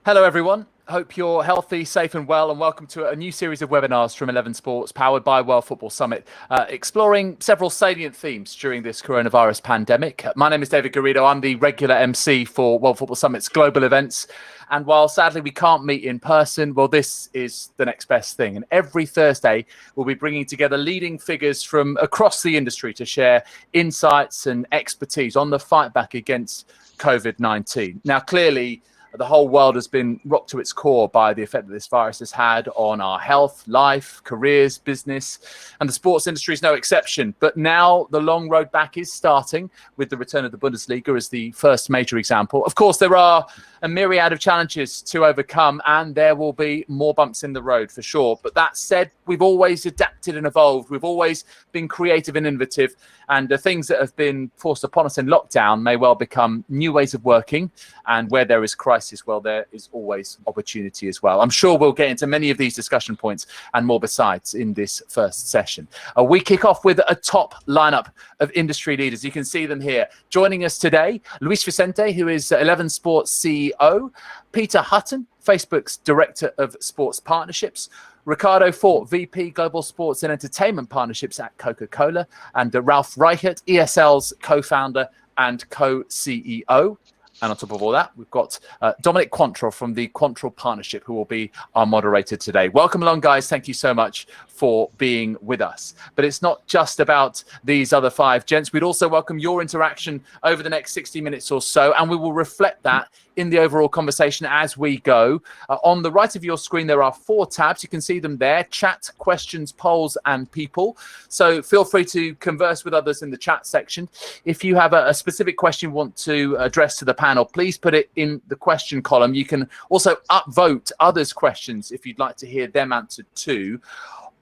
Hello, everyone. Hope you're healthy, safe and well, and welcome to a new series of webinars from 11 Sports, powered by World Football Summit, exploring several salient themes during this coronavirus pandemic. My name is David Garrido. I'm the regular MC for World Football Summit's global events. And while sadly we can't meet in person, well, this is the next best thing. And every Thursday, we'll be bringing together leading figures from across the industry to share insights and expertise on the fight back against COVID-19. Now, clearly, the whole world has been rocked to its core by the effect that this virus has had on our health, life, careers, business, and the sports industry is no exception. But now the long road back is starting with the return of the Bundesliga as the first major example. Of course, there are a myriad of challenges to overcome, and there will be more bumps in the road for sure. But that said, we've always adapted and evolved. We've always been creative and innovative, and the things that have been forced upon us in lockdown may well become new ways of working. And where there is crisis, well, there is always opportunity as well. I'm sure we'll get into many of these discussion points and more besides in this first session. We kick off with a top lineup of industry leaders. You can see them here. Joining us today, Luis Vicente, who is 11 Sports CEO, Peter Hutton, Facebook's Director of Sports Partnerships, Ricardo Fort, VP Global Sports and Entertainment Partnerships at Coca-Cola, and Ralph Reichert, ESL's co-founder and co-CEO. And on top of all that, we've got Dominic Quantrill from the Quantrill Partnership, who will be our moderator today. Welcome along, guys. Thank you so much for being with us. But it's not just about these other five gents. We'd also welcome your interaction over the next 60 minutes or so, and we will reflect that in the overall conversation as we go. On the right of your screen, there are 4 tabs. You can see them there: chat, questions, polls, and people. So feel free to converse with others in the chat section. If you have a specific question you want to address to the panel, please put it in the question column. You can also upvote others' questions if you'd like to hear them answered too.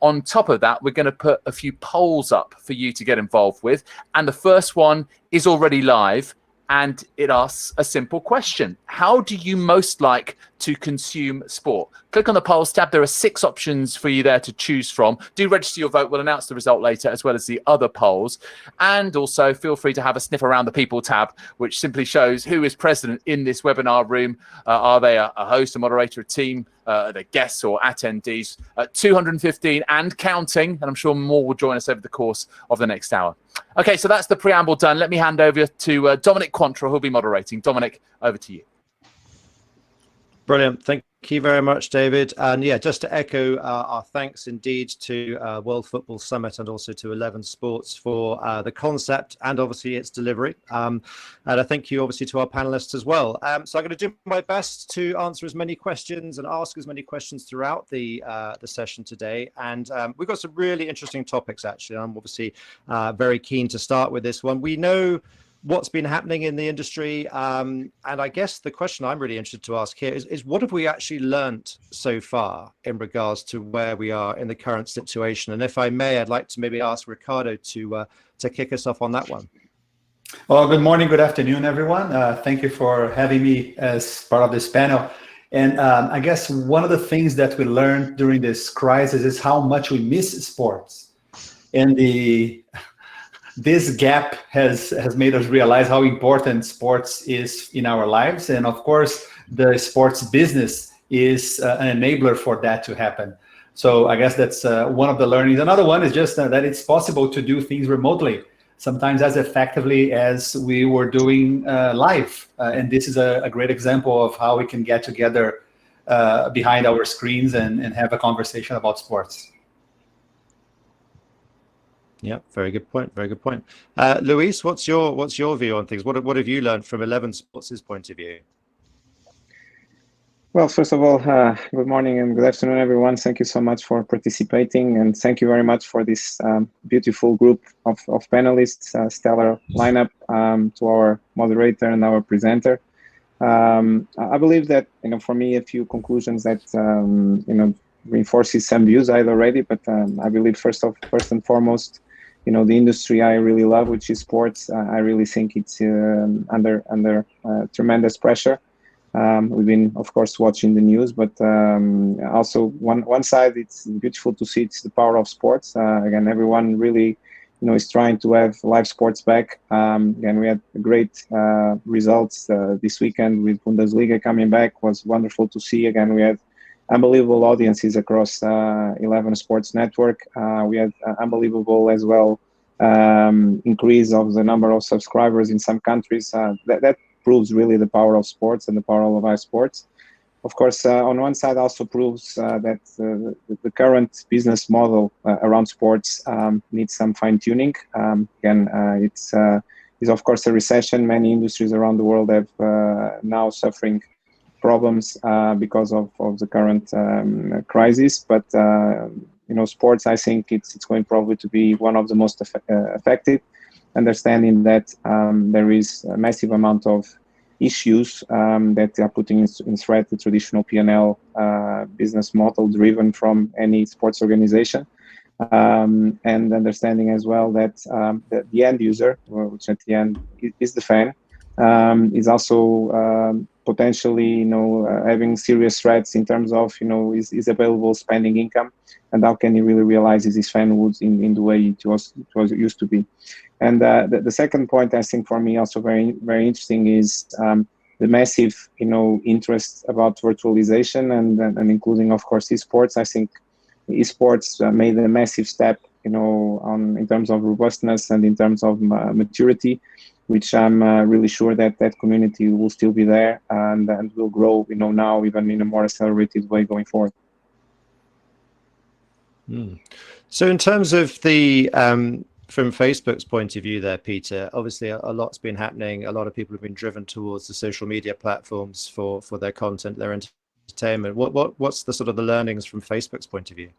On top of that, we're going to put a few polls up for you to get involved with. And the first one is already live. And it asks a simple question: how do you most like to consume sport? Click on the polls tab. There are 6 options for you there to choose from. Do register your vote. We'll announce the result later, as well as the other polls. And also feel free to have a sniff around the people tab, which simply shows who is present in this webinar room. Are they a host, a moderator, a team, the guests or attendees? 215 and counting, and I'm sure more will join us over the course of the next hour. Okay, so that's the preamble done. Let me hand over to Dominic Quantrill, who'll be moderating. Dominic, over to you. Brilliant. Thank you very much, David. And yeah, just to echo our thanks indeed to World Football Summit and also to 11 Sports for the concept and obviously its delivery. And I thank you obviously to our panelists as well. So I'm going to do my best to answer as many questions and ask as many questions throughout the session today. And we've got some really interesting topics, actually. I'm obviously very keen to start with this one. We know what's been happening in the industry. And I guess the question I'm really interested to ask here is what have we actually learnt so far in regards to where we are in the current situation? And if I may, I'd like to maybe ask Ricardo to kick us off on that one. Well, good morning, good afternoon, everyone. Thank you for having me as part of this panel. And I guess one of the things that we learned during this crisis is how much we miss sports. And this gap has made us realize how important sports is in our lives. And of course, the sports business is an enabler for that to happen. So I guess that's one of the learnings. Another one is just that it's possible to do things remotely, sometimes as effectively as we were doing live. And this is a great example of how we can get together behind our screens and have a conversation about sports. Yeah, very good point. Very good point. Luis, what's your view on things? What have you learned from 11 Sports' point of view? Well, first of all, good morning and good afternoon, everyone. Thank you so much for participating, and thank you very much for this beautiful group of panelists, stellar lineup, to our moderator and our presenter. I believe that, for me, a few conclusions that reinforces some views I had already, but I believe first and foremost, the industry I really love, which is sports. I really think it's under tremendous pressure. We've been, of course, watching the news, but also one side, it's beautiful to see it's the power of sports. Again, everyone really is trying to have live sports back. And we had great results this weekend with Bundesliga coming back. It was wonderful to see. Again, we had unbelievable audiences across 11 Sports Network. We had unbelievable as well increase of the number of subscribers in some countries. That proves really the power of sports and the power of live sports. Of course, on one side also proves that the current business model around sports needs some fine tuning. Again, it's of course a recession. Many industries around the world have now suffering problems because of the current crisis. But sports, I think it's going probably to be one of the most affected, understanding that there is a massive amount of issues that are putting in threat the traditional P&L business model driven from any sports organization. And understanding as well that the end user, which at the end is the fan, is also potentially, having serious threats in terms of, is available spending income, and how can he really realize his fan would in the way it was used to be. And the second point, I think for me also very, very interesting is the massive, interest about virtualization and including, of course, esports. I think esports made a massive step, in terms of robustness and in terms of maturity, which I'm really sure that community will still be there and will grow, now even in a more accelerated way going forward. So in terms of the from Facebook's point of view there, Peter, obviously a lot's been happening. A lot of people have been driven towards the social media platforms for their content, their entertainment. What's the sort of the learnings from Facebook's point of view?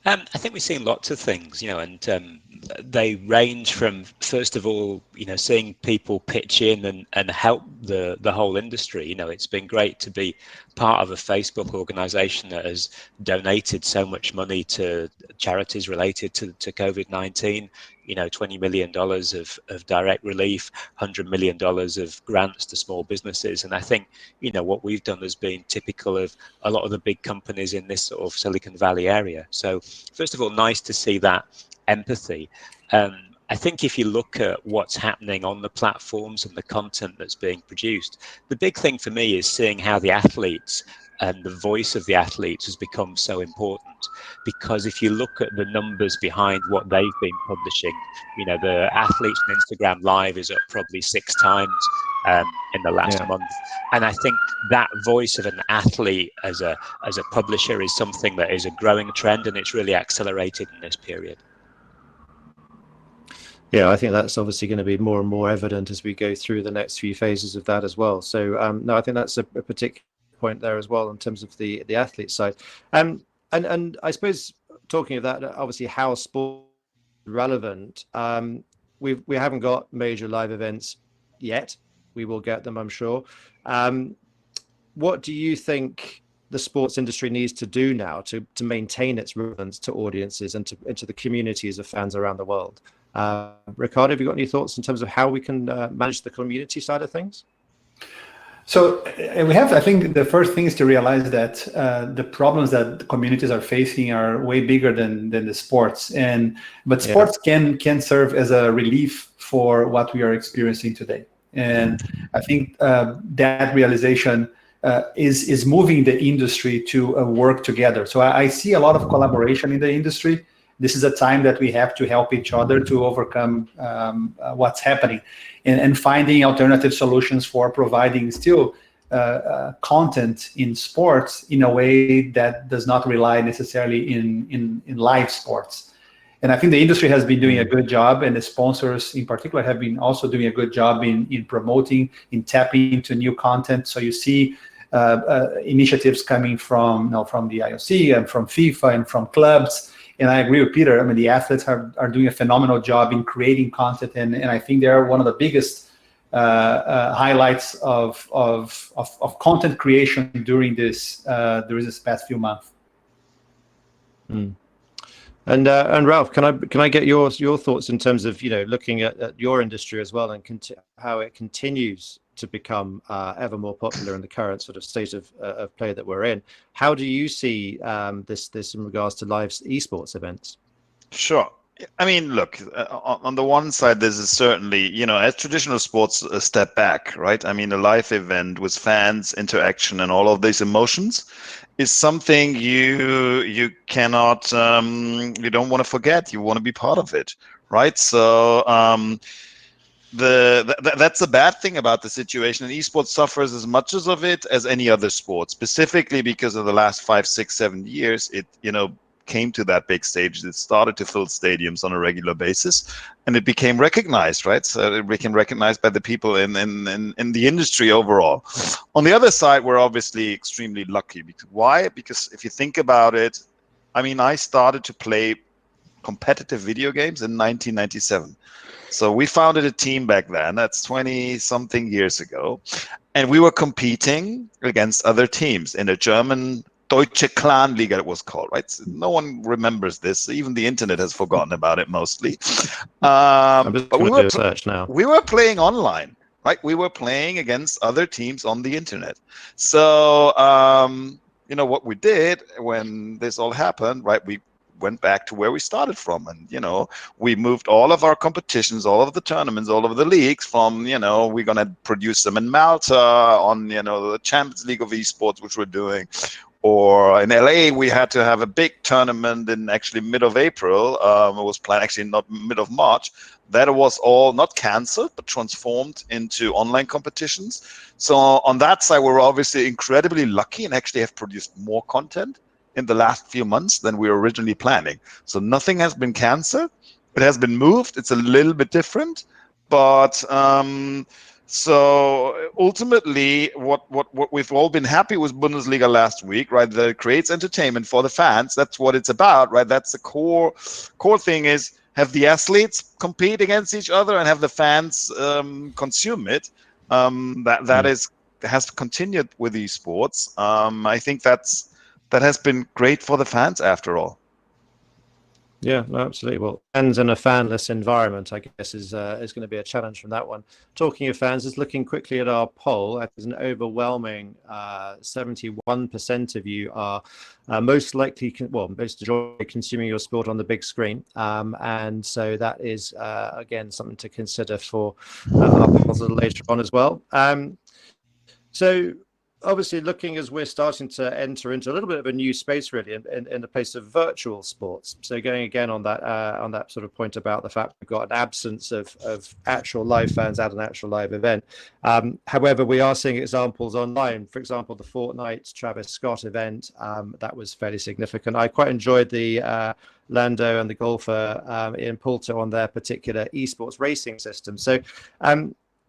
I think we've seen lots of things, and they range from, first of all, seeing people pitch in and help the whole industry. It's been great to be part of a Facebook organization that has donated so much money to charities related to COVID-19. $20 million of direct relief, $100 million of grants to small businesses. And I think, what we've done has been typical of a lot of the big companies in this sort of Silicon Valley area. So first of all, nice to see that empathy. I think if you look at what's happening on the platforms and the content that's being produced, the big thing for me is seeing how the athletes and the voice of the athletes has become so important. Because if you look at the numbers behind what they've been publishing, the athletes on Instagram Live is up probably 6 times in the last month. And I think that voice of an athlete as a publisher is something that is a growing trend, and it's really accelerated in this period. Yeah, I think that's obviously going to be more and more evident as we go through the next few phases of that as well. So no, I think that's a particular point there as well in terms of the athlete side. And I suppose talking of that, obviously how sport is relevant, we haven't got major live events yet. We will get them, I'm sure. What do you think the sports industry needs to do now to maintain its relevance to audiences and to the communities of fans around the world? Ricardo, have you got any thoughts in terms of how we can manage the community side of things? So I think the first thing is to realize that the problems that the communities are facing are way bigger than the sports. But sports can serve as a relief for what we are experiencing today. And I think that realization is moving the industry to work together. So I see a lot of collaboration in the industry. This is a time that we have to help each other to overcome what's happening and finding alternative solutions for providing still content in sports in a way that does not rely necessarily in live sports. And I think the industry has been doing a good job, and the sponsors in particular have been also doing a good job in promoting, in tapping into new content. So you see initiatives coming from the IOC and from FIFA and from clubs. And I agree with Peter. I mean, the athletes are doing a phenomenal job in creating content, and I think they're one of the biggest highlights of content creation during this past few months. And Ralph, can I get your thoughts in terms of looking at your industry as well and how it continues to become ever more popular in the current sort of state of play that we're in? How do you see this in regards to live esports events? Sure. I mean, look, on the one side, this is certainly, as traditional sports a step back, right? I mean, a live event with fans, interaction, and all of these emotions is something you cannot, you don't want to forget. You want to be part of it, right? So that's the bad thing about the situation, and esports suffers as much of it as any other sport, specifically because of the last 5, 6, 7 years. It came to that big stage. It started to fill stadiums on a regular basis, and it became recognized, right? So it became recognized by the people in the industry overall. On the other side, we're obviously extremely lucky. Why? Because if you think about it, I mean, I started to play competitive video games in 1997. So we founded a team back then. That's 20 something years ago. And we were competing against other teams in a German Deutsche Clan-Liga, it was called, right? So no one remembers this. Even the internet has forgotten about it mostly. I'm just But going to do a search now. we were playing online, right? We were playing against other teams on the internet. So, what we did when this all happened, right? We went back to where we started from, and we moved all of our competitions, all of the tournaments, all of the leagues from we're going to produce them in Malta on the Champions League of Esports, which we're doing, or in LA we had to have a big tournament in actually mid of April. It was planned actually not mid of March. That was all not canceled but transformed into online competitions. So on that side, we're obviously incredibly lucky and actually have produced more content in the last few months than we were originally planning. So nothing has been canceled. It has been moved. It's a little bit different, but so ultimately, what we've all been happy with Bundesliga last week, right? That it creates entertainment for the fans. That's what it's about, right? That's the core thing, is have the athletes compete against each other and have the fans consume it. That has continued with esports. I think that has been great for the fans after all. Yeah, no, absolutely. Well, fans in a fanless environment, I guess, is going to be a challenge from that one. Talking of fans, just looking quickly at our poll, there's an overwhelming 71% of you are most likely, most enjoy consuming your sport on the big screen. And so that is, again, something to consider for our polls later on as well. So obviously, looking as we're starting to enter into a little bit of a new space, really, in the place of virtual sports. So going again on that sort of point about the fact we've got an absence of actual live fans at an actual live event. However, we are seeing examples online. For example, the Fortnite Travis Scott event, that was fairly significant. I quite enjoyed the Lando and the golfer Ian Poulter on their particular esports racing system. So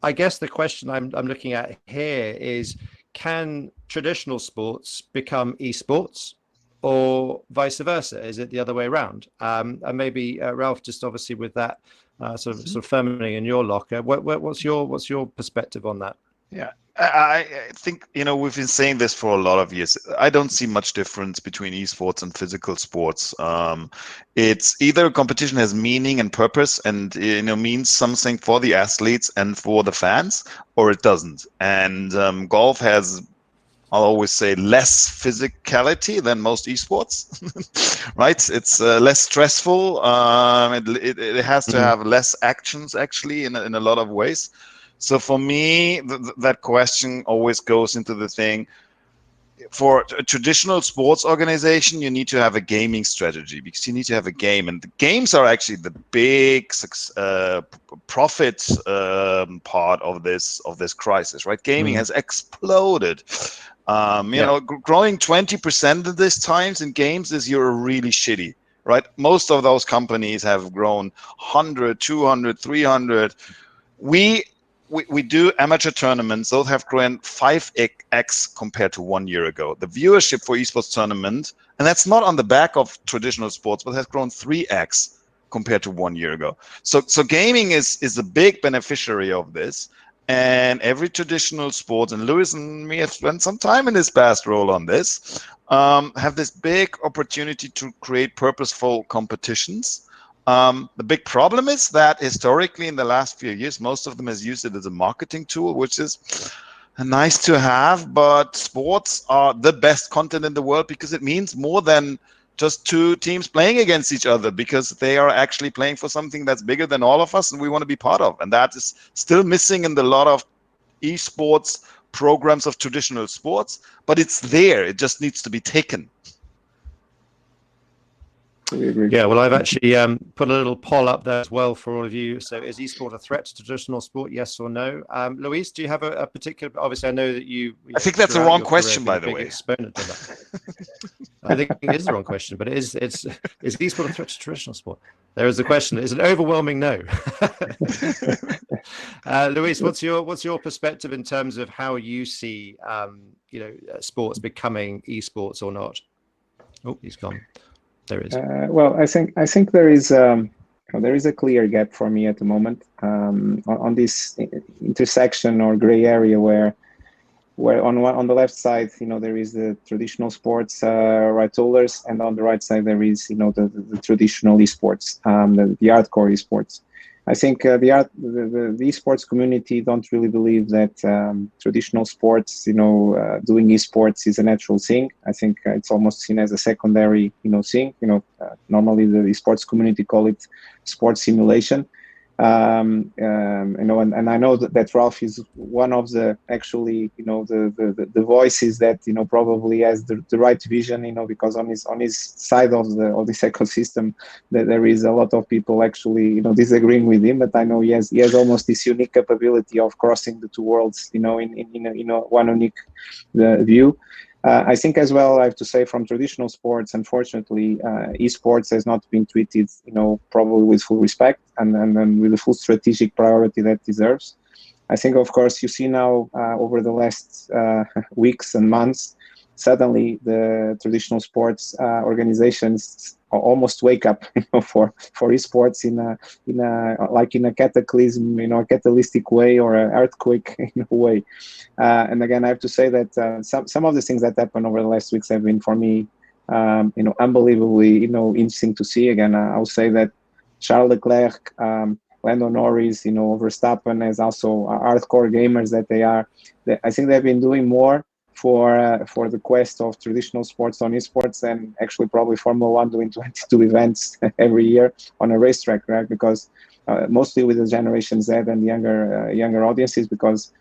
I guess the question I'm looking at here is, can traditional sports become esports, or vice versa? Is it the other way around? And maybe Ralph, just obviously with that sort of firming in your locker, what's your perspective on that? Yeah, I think we've been saying this for a lot of years. I don't see much difference between esports and physical sports. It's either a competition has meaning and purpose, and means something for the athletes and for the fans, or it doesn't. And golf has, I'll always say, less physicality than most esports, right? It's less stressful. It has to have less actions, actually, in a lot of ways. So for me, that question always goes into the thing. For a traditional sports organization, you need to have a gaming strategy, because you need to have a game, and the games are actually the big profit part of this crisis, right? Gaming has exploded. Growing 20% of this times in games is you're really shitty, right? Most of those companies have grown 100, 200, 300. We do amateur tournaments. Those have grown 5x compared to 1 year ago. The viewership for esports tournament, and that's not on the back of traditional sports, but has grown 3x compared to 1 year ago. So gaming is a big beneficiary of this. And every traditional sport, and Lewis and me have spent some time in this past role on this, have this big opportunity to create purposeful competitions. The big problem is that historically in the last few years, most of them has used it as a marketing tool, which is nice to have, but sports are the best content in the world because it means more than just two teams playing against each other, because they are actually playing for something that's bigger than all of us and we want to be part of. And that is still missing in the lot of esports programs of traditional sports, but it's there. It just needs to be taken. Yeah, well, I've actually put a little poll up there as well for all of you. So is esport a threat to traditional sport, yes or no? Luis, do you have a particular, obviously I know that I think that's the wrong question, by the way. Exponent of that. I think it is the wrong question, but is esport a threat to traditional sport? There is a question. It's an overwhelming no. Luis, what's your perspective in terms of how you see sports becoming esports or not? Oh, he's gone. There is. Well, I think there is a clear gap for me at the moment on this intersection or gray area where on the left side, there is the traditional sports right holders, and on the right side there is the traditional esports, the hardcore esports. I think the esports community don't really believe that traditional sports, doing esports is a natural thing. I think it's almost seen as a secondary, thing. Normally the esports community call it sports simulation. And I know that Ralph is one of the actually, the voices that probably has the right vision, because on his side of this ecosystem, that there is a lot of people actually disagreeing with him. But I know he has almost this unique capability of crossing the two worlds, in one unique view. I think as well, I have to say, from traditional sports, unfortunately, esports has not been treated, probably with full respect and with the full strategic priority that deserves. I think, of course, you see now over the last weeks and months, suddenly the traditional sports organizations almost wake up, for esports in a cataclysm, a catalytic way or an earthquake in a way. And again, I have to say that some of the things that happened over the last weeks have been, for me, unbelievably, interesting to see. Again, I'll say that Charles Leclerc, Lando Norris, Verstappen, as also hardcore gamers that they are, I think they've been doing more for the quest of traditional sports on esports than actually probably Formula 1 doing 22 events every year on a racetrack, right? Because mostly with the Generation Z and younger audiences, because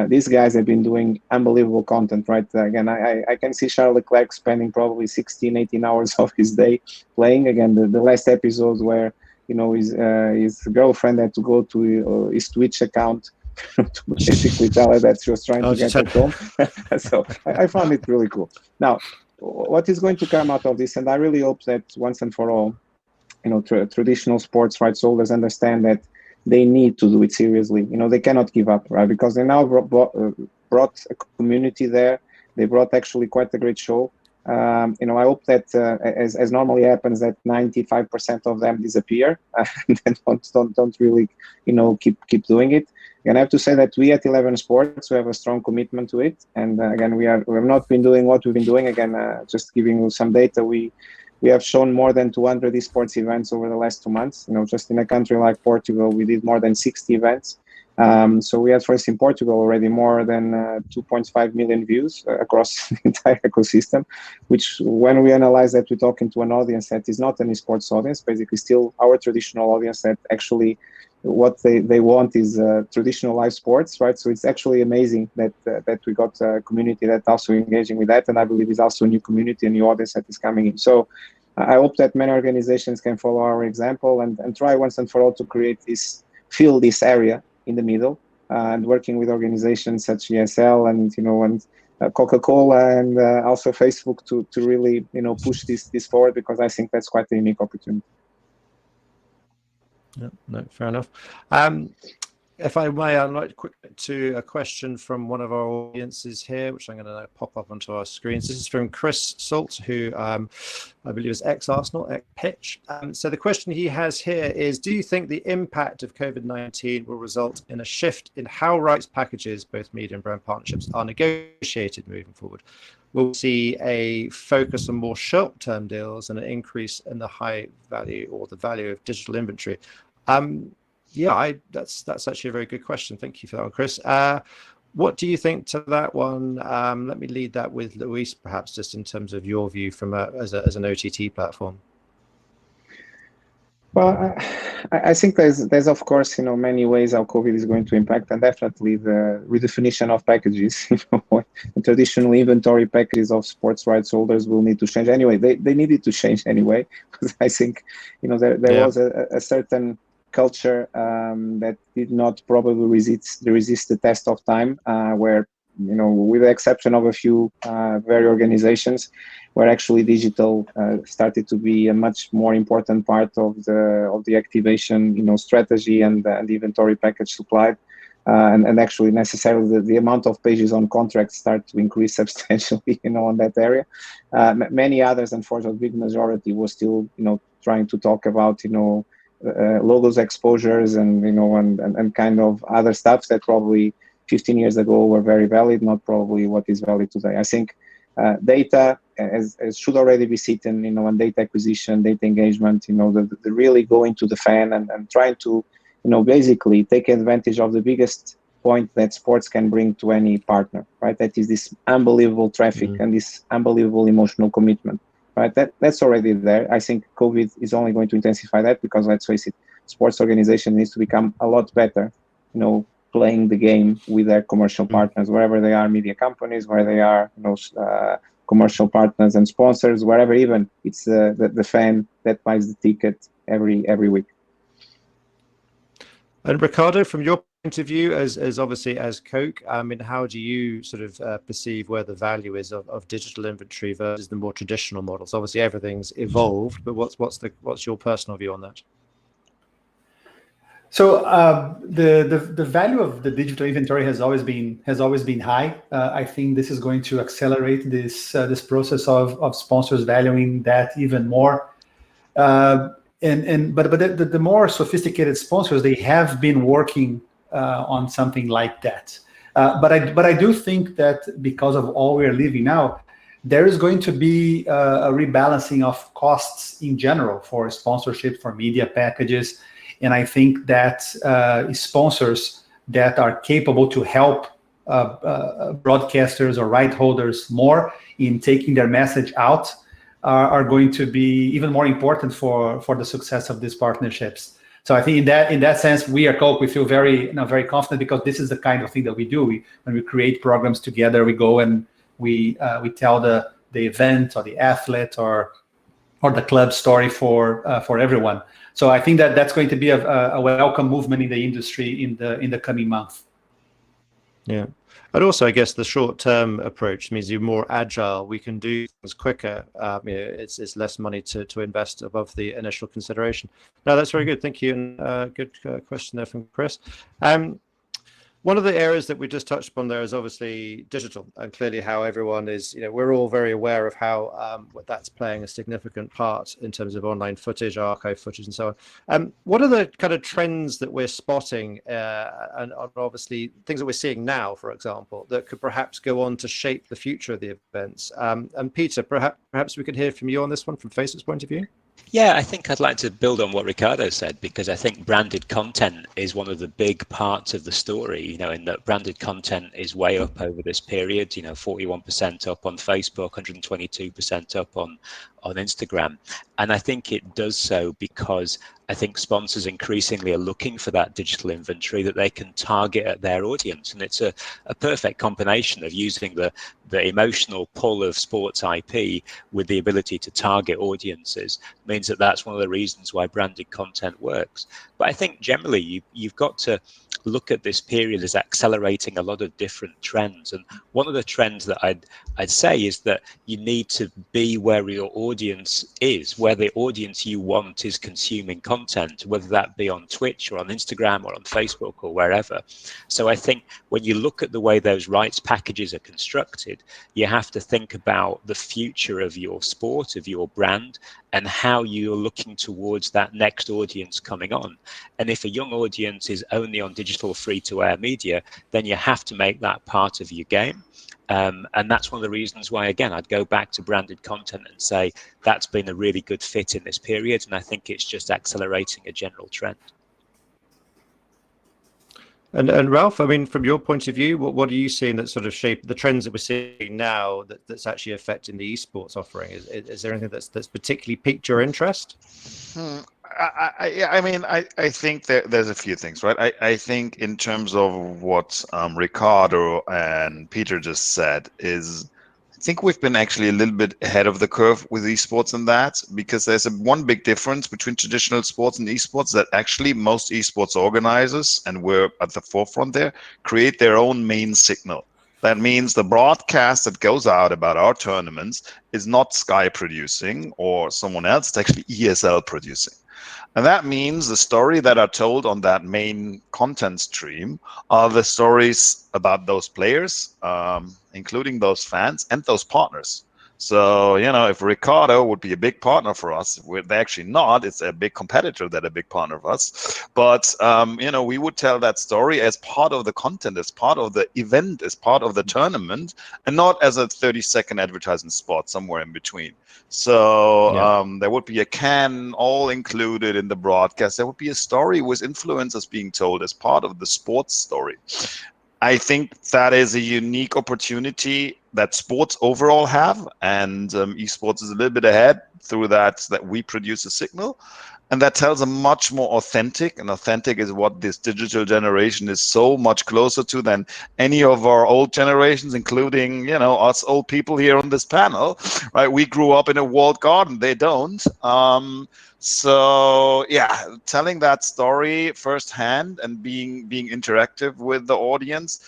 these guys have been doing unbelievable content, right? Again, I can see Charles Leclerc spending probably 16, 18 hours of his day playing. Again, the last episode where his girlfriend had to go to his Twitch account to basically tell her that she was trying to get at home. So I found it really cool. Now, what is going to come out of this, and I really hope that once and for all, traditional sports rights holders understand that they need to do it seriously. They cannot give up, right? Because they now brought a community there. They brought actually quite a great show. I hope that as normally happens, that 95% of them disappear and don't really keep doing it. And I have to say that we at 11 Sports, we have a strong commitment to it. And again, we have not been doing what we've been doing. Again, just giving you some data, we have shown more than 200 esports events over the last 2 months. Just in a country like Portugal, we did more than 60 events. So we had first in Portugal already more than 2.5 million views across the entire ecosystem, which when we analyze that, we're talking to an audience that is not an esports audience, basically still our traditional audience that actually what they want is traditional live sports, right? So it's actually amazing that we got a community that also engaging with that, and I believe is also a new community, a new audience that is coming in. So I hope that many organizations can follow our example and try once and for all to fill this area in the middle, and working with organizations such as ESL and Coca-Cola and also Facebook to really push this forward, because I think that's quite a unique opportunity. Yeah, no, fair enough. If I may, I'd like to a question from one of our audiences here, which I'm going to pop up onto our screens. This is from Chris Salt, who I believe is ex-Arsenal, ex-Pitch. So the question he has here is, do you think the impact of COVID-19 will result in a shift in how rights packages, both media and brand partnerships, are negotiated moving forward? We'll see a focus on more short-term deals and an increase in the high value or the value of digital inventory. Yeah, that's actually a very good question. Thank you for that one, Chris. What do you think to that one? Let me lead that with Luis, perhaps, just in terms of your view from as an OTT platform. Well, I think there's of course many ways how COVID is going to impact, and definitely the redefinition of packages. The traditional inventory packages of sports rights holders will need to change anyway. They needed to change anyway, because I think there was a certain culture that did not probably resist the test of time, where with the exception of a few very organizations, where actually digital started to be a much more important part of the activation strategy and the inventory package supplied, and actually necessarily the amount of pages on contracts start to increase substantially on that area. Many others, unfortunately, big majority was still trying to talk about logos exposures and kind of other stuff that probably 15 years ago were very valid, not probably what is valid today. I think data as should already be sitting, on data acquisition, data engagement, the really going to the fan and trying to, basically take advantage of the biggest point that sports can bring to any partner, right? That is this unbelievable traffic and this unbelievable emotional commitment, right? That's already there. I think COVID is only going to intensify that because, let's face it, sports organization needs to become a lot better, playing the game with their commercial partners, wherever they are, media companies, where they are, commercial partners and sponsors, wherever even it's the fan that buys the ticket every week. And Ricardo, from your point of view, as obviously as Coke, how do you sort of perceive where the value is of digital inventory versus the more traditional models? Obviously, everything's evolved, but what's your personal view on that? So the value of the digital inventory has always been high. I think this is going to accelerate this process of sponsors valuing that even more. But the more sophisticated sponsors, they have been working on something like that. But I do think that because of all we're living now, there is going to be a rebalancing of costs in general for sponsorship, for media packages. And I think that sponsors that are capable to help broadcasters or right holders more in taking their message out are going to be even more important for the success of these partnerships. So I think in that sense, we at Coke, we feel very very confident because this is the kind of thing that we do. When we create programs together, we go and we tell the event or the athlete or the club story for everyone. So I think that that's going to be a welcome movement in the industry in the coming month. Yeah. And also, I guess the short-term approach means you're more agile. We can do things quicker. It's less money to invest above the initial consideration. No, that's very good. Thank you. And good question there from Chris. One of the areas that we just touched upon there is obviously digital, and clearly how everyone is, we're all very aware of how that's playing a significant part in terms of online footage, archive footage, and so on. What are the kind of trends that we're spotting, and obviously things that we're seeing now, for example, that could perhaps go on to shape the future of the events? And Peter, perhaps we could hear from you on this one from Facebook's point of view. Yeah, I think I'd like to build on what Ricardo said, because I think branded content is one of the big parts of the story, in that branded content is way up over this period, 41% up on Facebook, 122% up on Instagram. And I think it does so because I think sponsors increasingly are looking for that digital inventory that they can target at their audience. And it's a perfect combination of using the emotional pull of sports IP with the ability to target audiences. Means that that's one of the reasons why branded content works. But I think generally you've got to look at this period as accelerating a lot of different trends. And one of the trends that I'd say is that you need to be where your audience is, where the audience you want is consuming content, whether that be on Twitch or on Instagram or on Facebook or wherever. So I think when you look at the way those rights packages are constructed, you have to think about the future of your sport, of your brand, and how you're looking towards that next audience coming on. And if a young audience is only on digital free-to-air media, then you have to make that part of your game. And that's one of the reasons why, again, I'd go back to branded content and say that's been a really good fit in this period. And I think it's just accelerating a general trend. And Ralph, I mean, from your point of view, what are you seeing that sort of shape the trends that we're seeing now that's actually affecting the esports offering? Is there anything that's particularly piqued your interest? I think there's a few things, right? I think in terms of what Ricardo and Peter just said is, I think we've been actually a little bit ahead of the curve with esports in that, because there's one big difference between traditional sports and esports, that actually most esports organizers, and we're at the forefront there, create their own main signal. That means the broadcast that goes out about our tournaments is not Sky producing or someone else, it's actually ESL producing. And that means the story that are told on that main content stream are the stories about those players, including those fans and those partners. So, if Ricardo would be a big partner for us, they're actually not. It's a big competitor that a big partner of us. But, we would tell that story as part of the content, as part of the event, as part of the tournament, and not as a 30-second advertising spot somewhere in between. So there would be a can all included in the broadcast. There would be a story with influencers being told as part of the sports story. I think that is a unique opportunity that sports overall have, and esports is a little bit ahead through that we produce a signal. And that tells a much more authentic, and authentic is what this digital generation is so much closer to than any of our old generations, including, us old people here on this panel, right? We grew up in a walled garden. They don't. So yeah, telling that story firsthand and being interactive with the audience,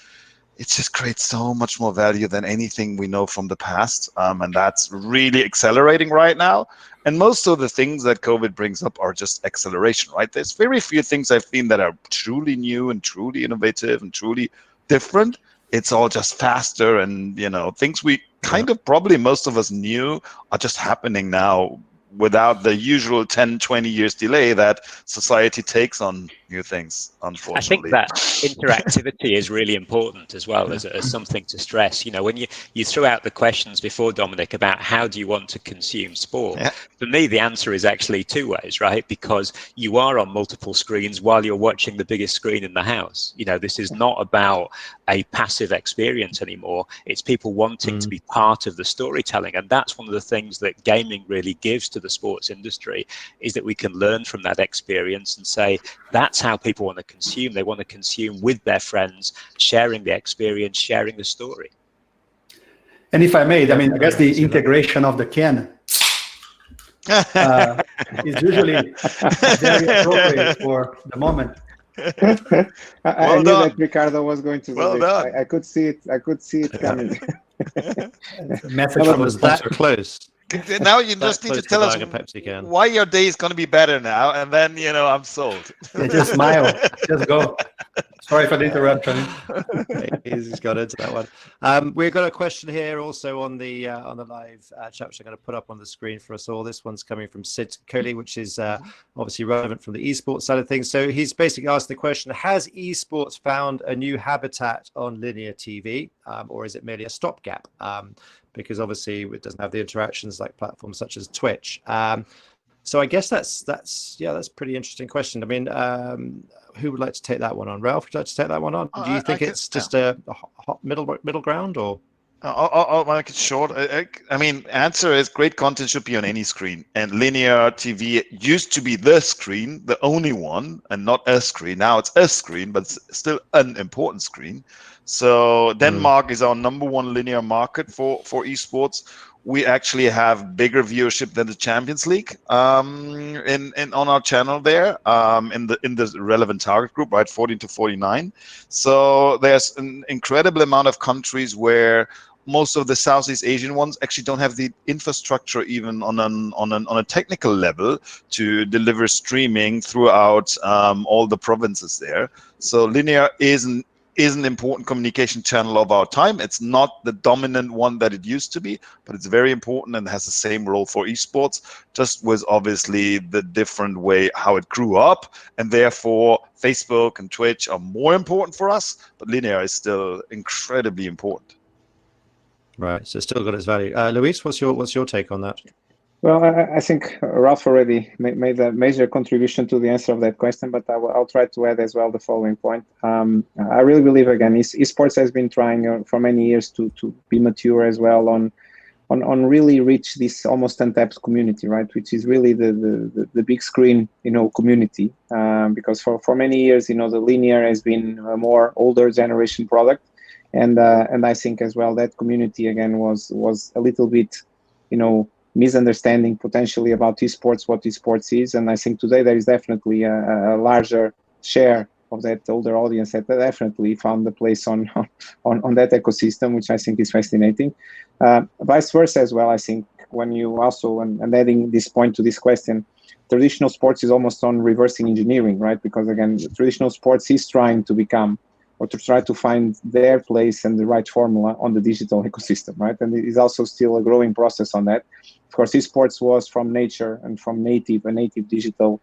it just creates so much more value than anything we know from the past. And that's really accelerating right now. And most of the things that COVID brings up are just acceleration, right? There's very few things I've seen that are truly new and truly innovative and truly different. It's all just faster, and, things we kind of probably most of us knew are just happening now without the usual 10, 20 years delay that society takes on new things, unfortunately. I think that interactivity is really important as well, as something to stress. When you threw out the questions before, Dominic, about how do you want to consume sport, for me, the answer is actually two ways, right? Because you are on multiple screens while you're watching the biggest screen in the house. This is not about a passive experience anymore. It's people wanting to be part of the storytelling. And that's one of the things that gaming really gives to the sports industry, is that we can learn from that experience and say, that's how people want to consume. They want to consume with their friends, sharing the experience, sharing the story. And if I may, I guess the integration of the can is usually very appropriate for the moment. I knew that Ricardo was going to do this. I could see it coming. Message from was that close. Now you just need to tell us why your day is going to be better now, and then I'm sold. Just smile, just go. Sorry for the interruption. He's got into that one. We've got a question here also on the live chat, which I'm going to put up on the screen for us all. This one's coming from Sid Coley, which is obviously relevant from the esports side of things. So he's basically asked the question: has esports found a new habitat on linear TV, or is it merely a stopgap? Because obviously it doesn't have the interactions like platforms such as Twitch. So I guess that's a pretty interesting question. I mean, who would like to take that one on? Ralph, would you like to take that one on? Do you think it's just a hot middle ground, or? I'll make it short. Answer is great content should be on any screen. And linear TV used to be the screen, the only one, and not a screen. Now it's a screen, but it's still an important screen. So Denmark is our #1 linear market for esports. We actually have bigger viewership than the Champions League on our channel there, in the relevant target group, right, 14 to 49. So there's an incredible amount of countries where most of the Southeast Asian ones actually don't have the infrastructure even on a technical level to deliver streaming throughout all the provinces there. So linear is an important communication channel of our time. It's not the dominant one that it used to be, but it's very important and has the same role for esports, just with obviously the different way how it grew up, and therefore Facebook and Twitch are more important for us, but linear is still incredibly important. Right, so it's still got its value. Luis, what's your take on that? Well, I think Ralph already made a major contribution to the answer of that question, but I'll try to add as well the following point. I really believe, again, esports has been trying for many years to be mature as well on really reach this almost untapped community, right? Which is really the big screen, community. Because for many years, the linear has been a more older generation product, and I think as well that community again was a little bit, misunderstanding potentially about esports, what esports is, and I think today there is definitely a larger share of that older audience that definitely found a place on that ecosystem, which I think is fascinating. Vice versa as well, I think when you also, and adding this point to this question, traditional sports is almost on reversing engineering, right? Because again, traditional sports is trying to become or to try to find their place and the right formula on the digital ecosystem, right? And it is also still a growing process on that. Of course, esports was from nature and from a native digital,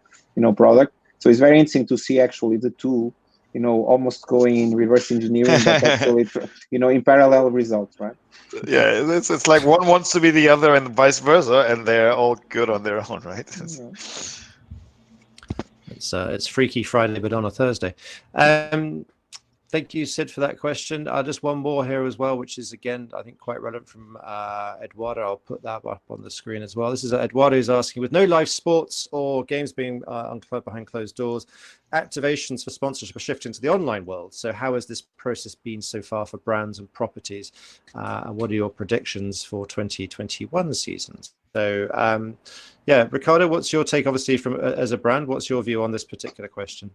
product. So it's very interesting to see actually the two, almost going in reverse engineering, but actually, in parallel results, right? Yeah, it's like one wants to be the other and vice versa, and they're all good on their own, right? It's Freaky Friday, but on a Thursday. Thank you, Sid, for that question. Just one more here as well, which is, again, I think quite relevant from Eduardo. I'll put that up on the screen as well. This is Eduardo who's asking, with no live sports or games being behind closed doors, activations for sponsorship are shifting to the online world. So how has this process been so far for brands and properties? And what are your predictions for 2021 seasons? So, yeah, Ricardo, what's your take, obviously, from as a brand? What's your view on this particular question?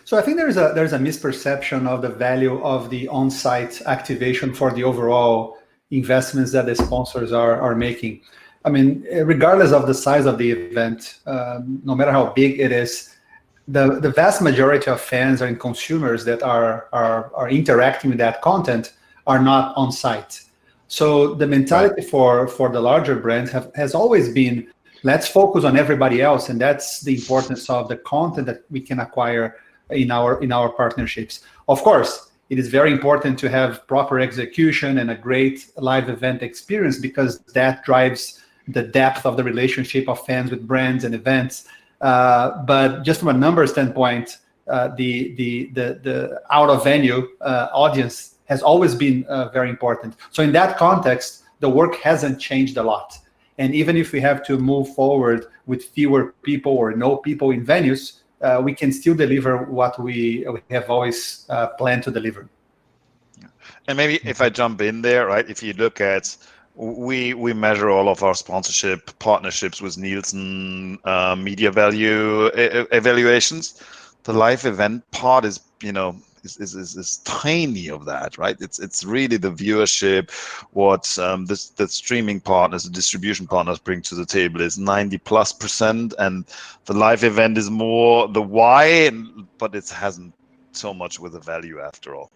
So I think there's a misperception of the value of the on-site activation for the overall investments that the sponsors are making. I mean, regardless of the size of the event, no matter how big it is, the vast majority of fans and consumers that are interacting with that content are not on site. So the mentality for the larger brands has always been, let's focus on everybody else, and that's the importance of the content that we can acquire in our partnerships. Of course, it is very important to have proper execution and a great live event experience, because that drives the depth of the relationship of fans with brands and events. But just from a number standpoint, the out of venue audience has always been very important. So in that context, the work hasn't changed a lot. And even if we have to move forward with fewer people or no people in venues, we can still deliver what we have always planned to deliver. And maybe if I jump in there, right? If you look at, we measure all of our sponsorship partnerships with Nielsen media value evaluations. The live event part is, is tiny of that, right? It's really the viewership, what the streaming partners, the distribution partners bring to the table is 90+%, and the live event is more the why, but it hasn't so much with the value after all.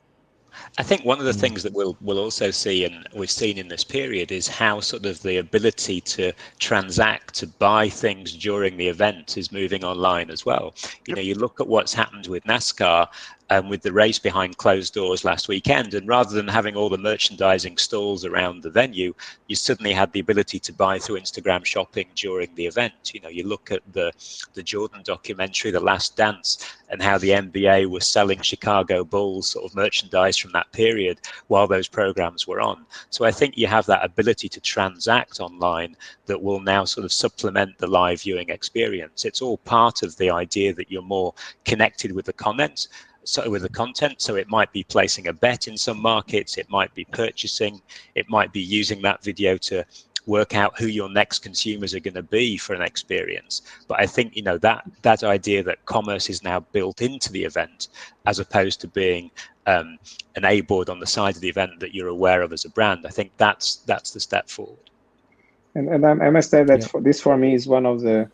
I think one of the things that we'll also see, and we've seen in this period, is how sort of the ability to transact, to buy things during the event is moving online as well. You look at what's happened with NASCAR and with the race behind closed doors last weekend, and rather than having all the merchandising stalls around the venue, you suddenly had the ability to buy through Instagram shopping during the event. You look at the Jordan documentary, The Last Dance, and how the NBA was selling Chicago Bulls sort of merchandise from that period while those programs were on. So I think you have that ability to transact online that will now sort of supplement the live viewing experience. It's all part of the idea that you're more connected with the content. So it might be placing a bet in some markets, it might be purchasing, it might be using that video to work out who your next consumers are going to be for an experience. But I think that idea that commerce is now built into the event, as opposed to being enabled on the side of the event that you're aware of as a brand, I think that's the step forward. And I must say that this for me is one of the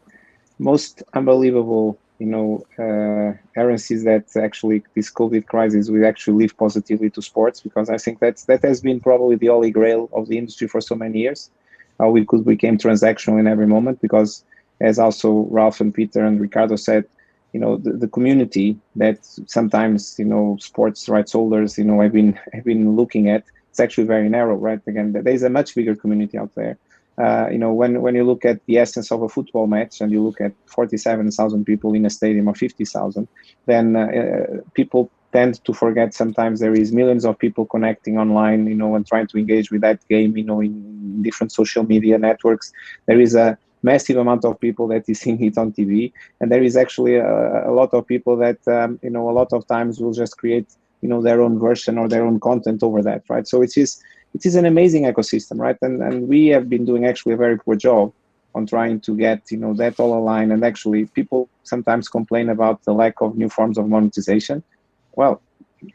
most unbelievable errands that actually this COVID crisis will actually leave positively to sports, because I think that has been probably the holy grail of the industry for so many years. How we could become transactional in every moment, because as also Ralph and Peter and Ricardo said, the community that sometimes sports rights holders have been looking at, it's actually very narrow, right? Again, there is a much bigger community out there, When you look at the essence of a football match and you look at 47,000 people in a stadium or 50,000, then people tend to forget sometimes there is millions of people connecting online, and trying to engage with that game, in different social media networks. There is a massive amount of people that is seeing it on TV, and there is actually a lot of people that, a lot of times will just create, their own version or their own content over that, right? So it is an amazing ecosystem, right? And we have been doing actually a very poor job on trying to get, that all aligned. And actually, people sometimes complain about the lack of new forms of monetization. Well,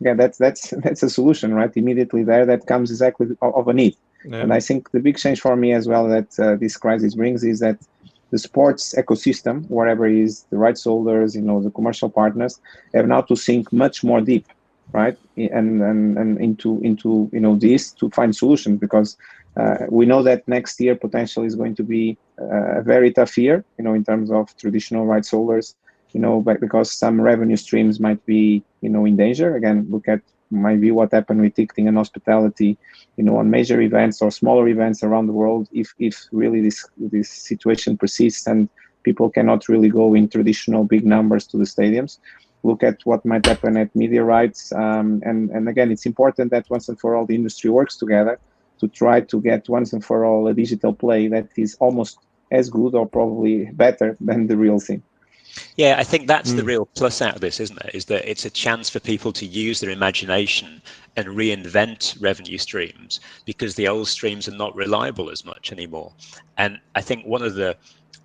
yeah, that's a solution, right? Immediately there, that comes exactly of a need. Yeah. And I think the big change for me as well that this crisis brings is that the sports ecosystem, wherever it is, the rights holders, the commercial partners, have now to think much more deep, right? And into this to find solutions, because we know that next year potentially is going to be a very tough year, in terms of traditional rights holders. Because some revenue streams might be, in danger. Again, look at maybe what happened with ticketing and hospitality, on major events or smaller events around the world. If really this situation persists and people cannot really go in traditional big numbers to the stadiums, look at what might happen at media rights. And again, it's important that once and for all the industry works together to try to get once and for all a digital play that is almost as good or probably better than the real thing. Yeah, I think that's the real plus out of this, isn't it? Is that it's a chance for people to use their imagination and reinvent revenue streams, because the old streams are not reliable as much anymore. And I think one of the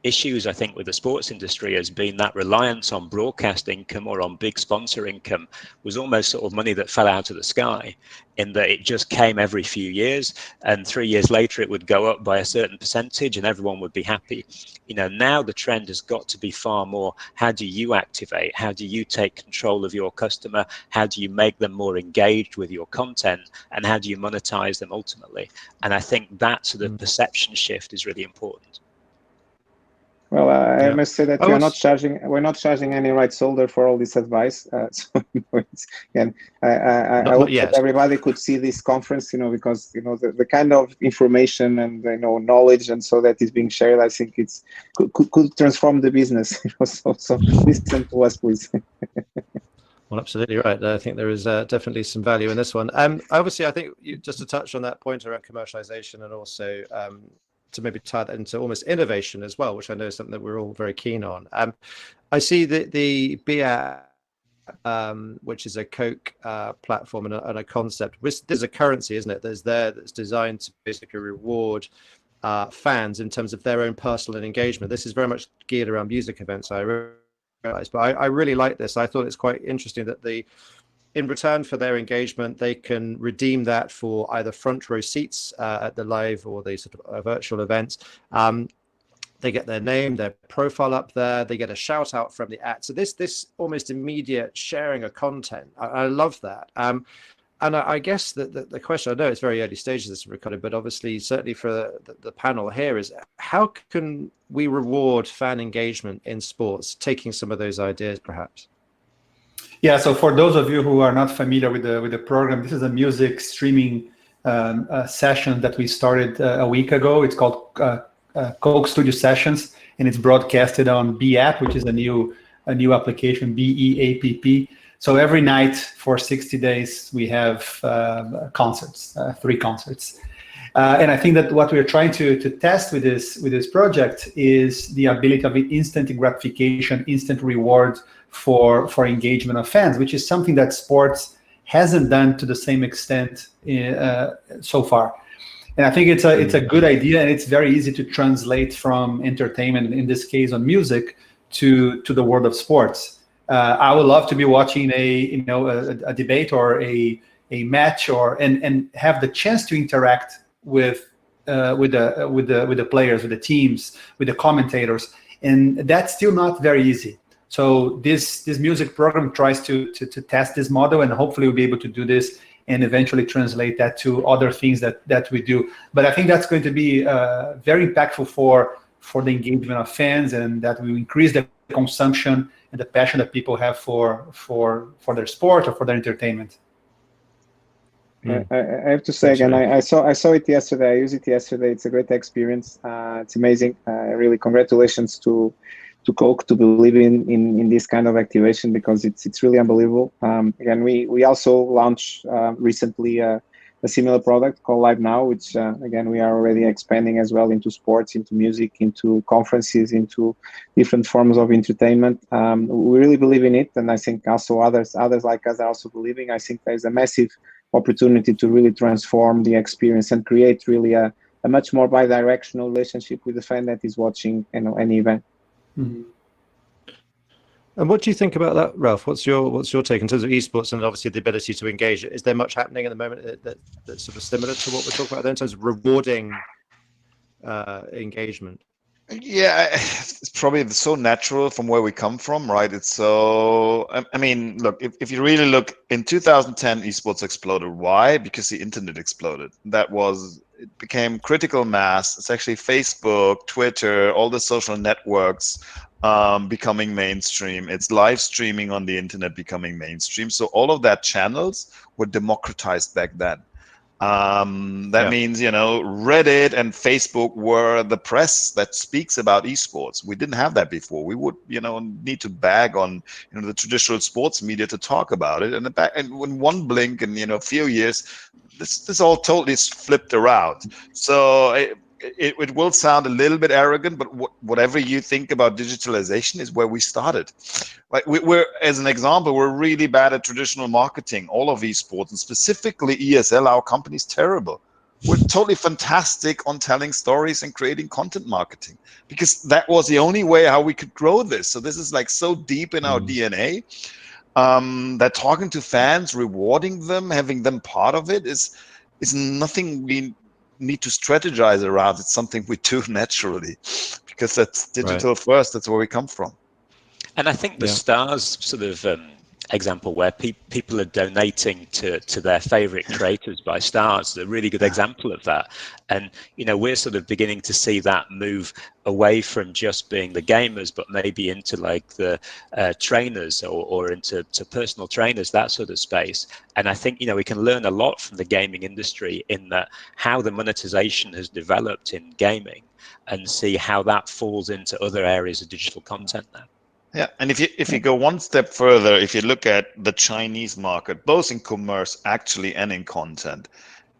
issues, I think, with the sports industry has been that reliance on broadcast income or on big sponsor income was almost sort of money that fell out of the sky, in that it just came every few years, and 3 years later it would go up by a certain percentage and everyone would be happy. Now the trend has got to be far more, how do you activate? How do you take control of your customer? How do you make them more engaged with your content? And how do you monetize them ultimately? And I think that sort of perception shift is really important. Well, I must say that we're not charging any rights holder for all this advice. So again, I hope that everybody could see this conference, because the kind of information and knowledge and so that is being shared, I think it's could transform the business. So listen to us, please. Well, absolutely right. I think there is definitely some value in this one. Obviously, I think just to touch on that point around commercialization and also to maybe tie that into almost innovation as well, which I know is something that we're all very keen on. I see that the BIA, which is a Coke platform and a concept. There's a currency, isn't it? That's designed to basically reward fans in terms of their own personal engagement. This is very much geared around music events, I realize, but I really like this. I thought it's quite interesting that in return for their engagement, they can redeem that for either front row seats at the live or the sort of virtual events. They get their name, their profile up there. They get a shout out from the ad. So this almost immediate sharing of content. I love that. And I guess that the question, I know it's very early stages of this recording, but obviously certainly for the panel here is, how can we reward fan engagement in sports, taking some of those ideas perhaps? Yeah, so for those of you who are not familiar with the program, this is a music streaming session that we started a week ago. It's called Coke Studio Sessions, and it's broadcasted on BApp, which is a new application, BEAPP. So every night for 60 days we have concerts, 3 concerts. And I think that what we're trying to test with this project is the ability of instant gratification, instant reward for engagement of fans, which is something that sports hasn't done to the same extent so far. And I think it's a good idea, and it's very easy to translate from entertainment, in this case on music, to the world of sports. I would love to be watching a debate or a match and have the chance to interact with the players, with the teams, with the commentators, and that's still not very easy. So this music program tries to test this model, and hopefully we'll be able to do this and eventually translate that to other things that we do. But I think that's going to be very impactful for the engagement of fans, and that will increase the consumption and the passion that people have for their sport or for their entertainment. I have to say again, I saw it yesterday. I used it yesterday. It's a great experience. It's amazing. Really, congratulations to Coke to believe in this kind of activation, because it's really unbelievable. Again, we also launched recently a similar product called Live Now, which again we are already expanding as well into sports, into music, into conferences, into different forms of entertainment. We really believe in it, and I think also others like us are also believing. I think there's a massive opportunity to really transform the experience and create really a much more bi-directional relationship with the fan that is watching any event. Mm-hmm. And what do you think about that, Ralph? What's your take in terms of esports and obviously the ability to engage? Is there much happening at the moment that's sort of similar to what we're talking about there in terms of rewarding engagement? Yeah, it's probably so natural from where we come from, right? It's so, I mean, look, if you really look, in 2010, esports exploded. Why? Because the internet exploded. It became critical mass. It's actually Facebook, Twitter, all the social networks becoming mainstream. It's live streaming on the internet becoming mainstream. So all of that channels were democratized back then. That means, Reddit and Facebook were the press that speaks about esports. We didn't have that before. We would, need to bag on, the traditional sports media to talk about it. And in one blink and, a few years, this all totally flipped around. So it will sound a little bit arrogant, but whatever you think about digitalization is where we started. Like we're, as an example, we're really bad at traditional marketing, all of esports, and specifically ESL, our company's terrible. We're totally fantastic on telling stories and creating content marketing, because that was the only way how we could grow this. So this is like so deep in our DNA that talking to fans, rewarding them, having them part of it is nothing we need to strategize around. It's something we do naturally, because that's digital first. That's where we come from. And I think the stars sort of example where people are donating to their favorite creators by stars is a really good example of that. And we're sort of beginning to see that move away from just being the gamers, but maybe into like the trainers or into personal trainers, that sort of space. And I think we can learn a lot from the gaming industry in that how the monetization has developed in gaming, and see how that falls into other areas of digital content now. Yeah, and if you go one step further, if you look at the Chinese market, both in commerce actually and in content,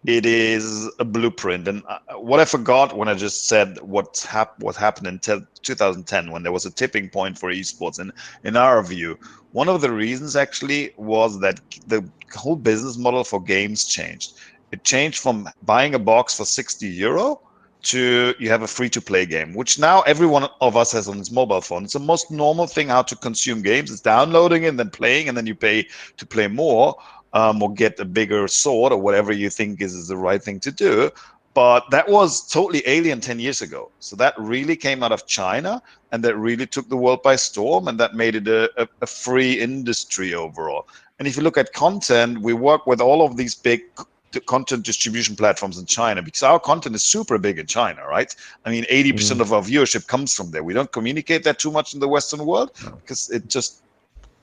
it is a blueprint. And what I forgot when I just said what happened in 2010, when there was a tipping point for esports, and in our view, one of the reasons actually was that the whole business model for games changed. It changed from buying a box for €60 to you have a free-to-play game, which now every one of us has on his mobile phone. It's the most normal thing how to consume games. It's downloading and then playing, and then you pay to play more or get a bigger sword or whatever you think is the right thing to do. But that was totally alien 10 years ago. So that really came out of China, and that really took the world by storm, and that made it a free industry overall. And if you look at content, we work with all of these big content distribution platforms in China, because our content is super big in China, right? I mean, 80% of our viewership comes from there. We don't communicate that too much in the Western world because it just,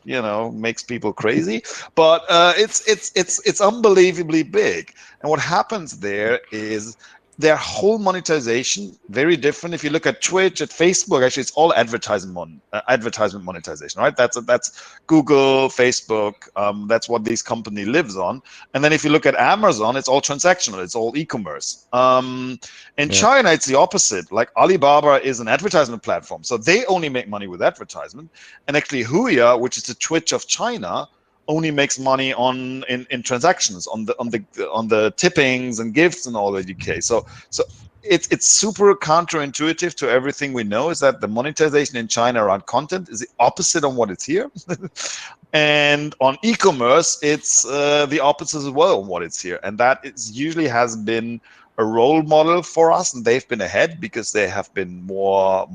makes people crazy. But it's unbelievably big. And what happens there is their whole monetization very different. If you look at Twitch, at Facebook, actually it's all advertisement monetization, right? That's Google, Facebook. That's what this company lives on. And then if you look at Amazon, it's all transactional. It's all e-commerce. In China, it's the opposite. Like Alibaba is an advertisement platform, so they only make money with advertisement. And actually, Huya, which is the Twitch of China, only makes money in transactions, on the tippings and gifts and all that. UK. So it's super counterintuitive to everything we know, is that the monetization in China around content is the opposite on what it's here. And on e-commerce, it's the opposite as well on what it's here. And that usually has been a role model for us, and they've been ahead because they have been more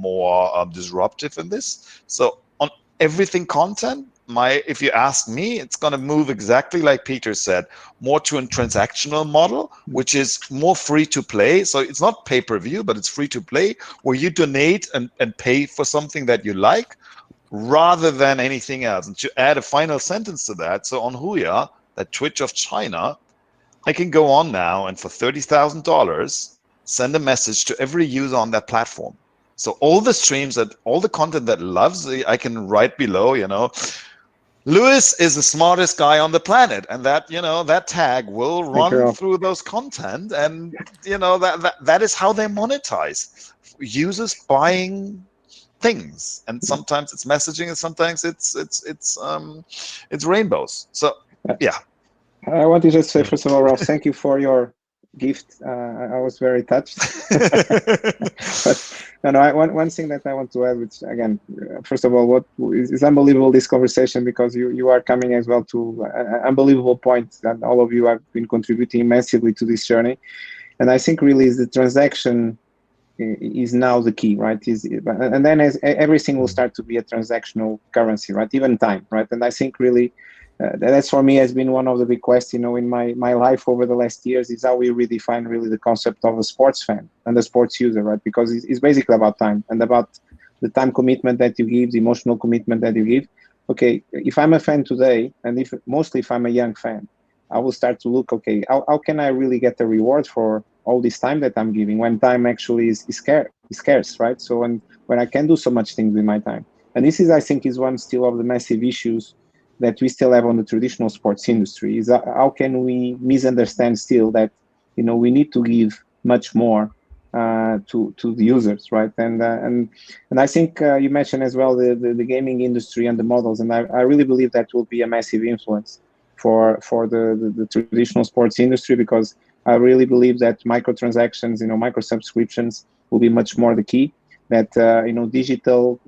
disruptive in this. So on everything content, if you ask me, it's going to move exactly like Peter said, more to a transactional model, which is more free to play. So it's not pay-per-view, but it's free to play, where you donate and pay for something that you like, rather than anything else. And to add a final sentence to that, so on Huya, that Twitch of China, I can go on now and for $30,000 send a message to every user on that platform. So all the streams all the content that loves, I can write below, Lewis is the smartest guy on the planet, and that that tag will run through those content, and that is how they monetize. Users buying things, and sometimes it's messaging, and sometimes it's rainbows. So yeah. I want to just say, first of all, Ralph, thank you for your gift. I was very touched. But one thing that I want to add, which again, first of all, what is unbelievable, this conversation, because you are coming as well to an unbelievable point that all of you have been contributing massively to this journey. And I think really is the transaction is now the key, right? And then as everything will start to be a transactional currency, right? Even time, right? And I think really that's for me has been one of the big questions, in my life over the last years, is how we redefine really the concept of a sports fan and a sports user, right? Because it's basically about time and about the time commitment that you give, the emotional commitment that you give. Okay, if I'm a fan today, and if I'm a young fan, I will start to look, okay, how can I really get the reward for all this time that I'm giving, when time actually is scarce, right? So when I can do so much things with my time. And this is, I think, is one still of the massive issues that we still have on the traditional sports industry, is how can we misunderstand still that, we need to give much more to the users, right? And I think you mentioned as well the gaming industry and the models, and I really believe that will be a massive influence for the traditional sports industry, because I really believe that microtransactions, micro subscriptions will be much more the key. That digital,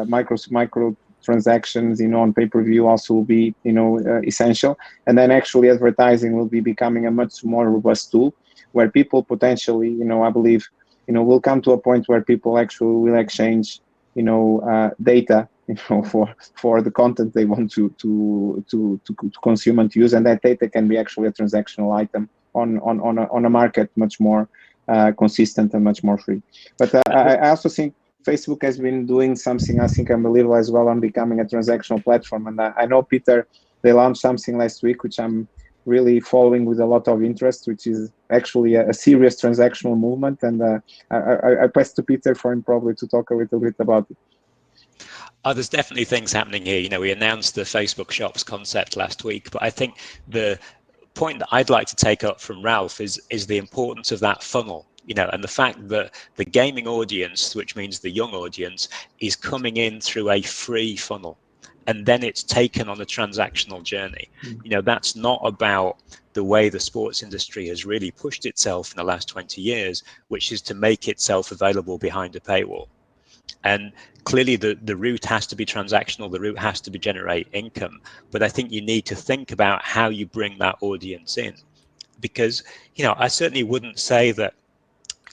micro transactions, on pay-per-view also will be, essential. And then actually advertising will be becoming a much more robust tool, where people potentially, I believe, will come to a point where people actually will exchange, data, for the content they want to consume and to use, and that data can be actually a transactional item on a market much more consistent and much more free. But I also think Facebook has been doing something, I think, unbelievable as well on becoming a transactional platform. And I know, Peter, they launched something last week, which I'm really following with a lot of interest, which is actually a serious transactional movement. And I pass to Peter for him probably to talk a little bit about it. There's definitely things happening here. We announced the Facebook Shops concept last week, but I think the point that I'd like to take up from Ralph is the importance of that funnel. And the fact that the gaming audience, which means the young audience, is coming in through a free funnel, and then it's taken on a transactional journey. That's not about the way the sports industry has really pushed itself in the last 20 years, which is to make itself available behind a paywall. And clearly the route has to be transactional, the route has to be generate income. But I think you need to think about how you bring that audience in, because, I certainly wouldn't say that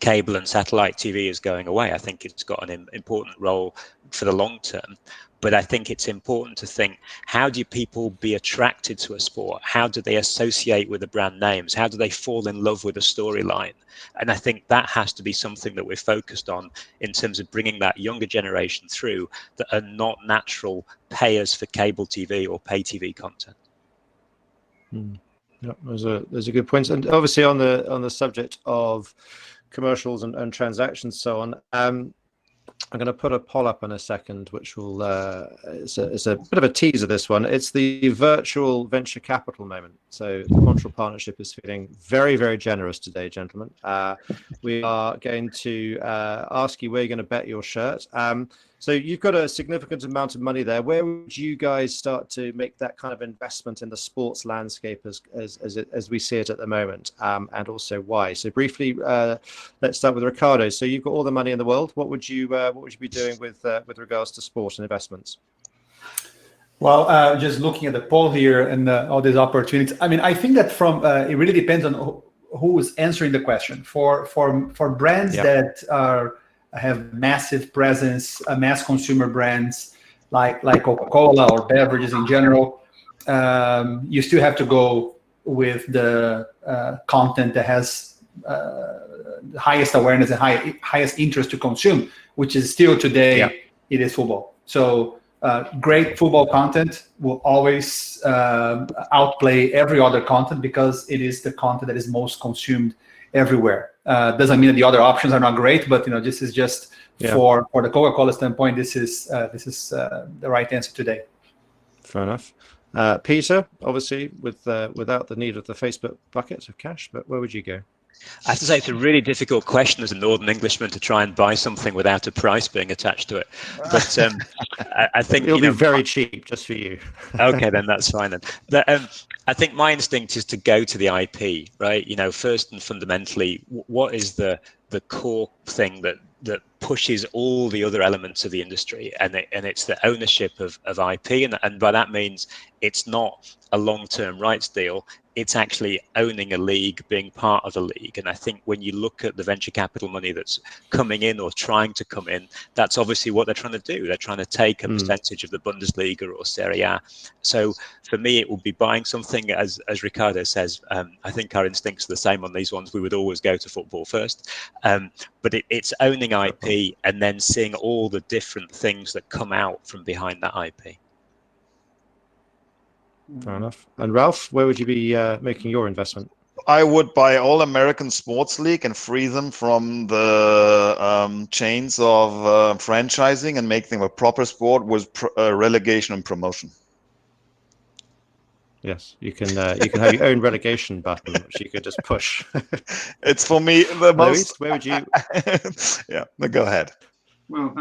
cable and satellite TV is going away. I think it's got an important role for the long term. But I think it's important to think, how do people be attracted to a sport? How do they associate with the brand names? How do they fall in love with a storyline? And I think that has to be something that we're focused on in terms of bringing that younger generation through that are not natural payers for cable TV or pay TV content. Yeah, those are good points. And obviously on the subject of commercials and transactions, so on. I'm going to put a poll up in a second, which will it's a bit of a teaser. This one, it's the virtual venture capital moment. So the Quantrill Partnership is feeling very, very generous today, gentlemen. We are going to ask you where you're going to bet your shirt. So you've got a significant amount of money there. Where would you guys start to make that kind of investment in the sports landscape as we see it at the moment, and also why? So briefly, let's start with Ricardo. So you've got all the money in the world. What would you be doing with regards to sport and investments? Well, just looking at the poll here and all these opportunities, I mean, I think that it really depends on who is answering the question. For brands that have massive presence, mass consumer brands like Coca-Cola or beverages in general, you still have to go with the content that has the highest awareness and highest interest to consume, which is still today, it is football. So great football content will always outplay every other content because it is the content that is most consumed everywhere. Doesn't mean that the other options are not great, but this is just for the Coca-Cola standpoint. This is the right answer today. Fair enough. Peter, obviously, without the need of the Facebook bucket of cash, but where would you go? I have to say it's a really difficult question as a Northern Englishman to try and buy something without a price being attached to it. But I think it'll be very cheap just for you. Okay, then that's fine then. I think my instinct is to go to the IP, right? First and fundamentally, what is the core thing that pushes all the other elements of the industry, and it's the ownership of IP, and by that means it's not a long-term rights deal. It's actually owning a league, being part of a league. And I think when you look at the venture capital money that's coming in or trying to come in, that's obviously what they're trying to do. They're trying to take a percentage of the Bundesliga or Serie A. So for me, it would be buying something, as Ricardo says. I think our instincts are the same on these ones. We would always go to football first. But it's owning IP and then seeing all the different things that come out from behind that IP. Fair enough. And Ralph, where would you be making your investment? I would buy all American sports league and free them from the chains of franchising and make them a proper sport with relegation and promotion. Yes, you can have your own relegation button, which you could just push. It's for me the Louis, most. where would you? Yeah, go ahead. Well,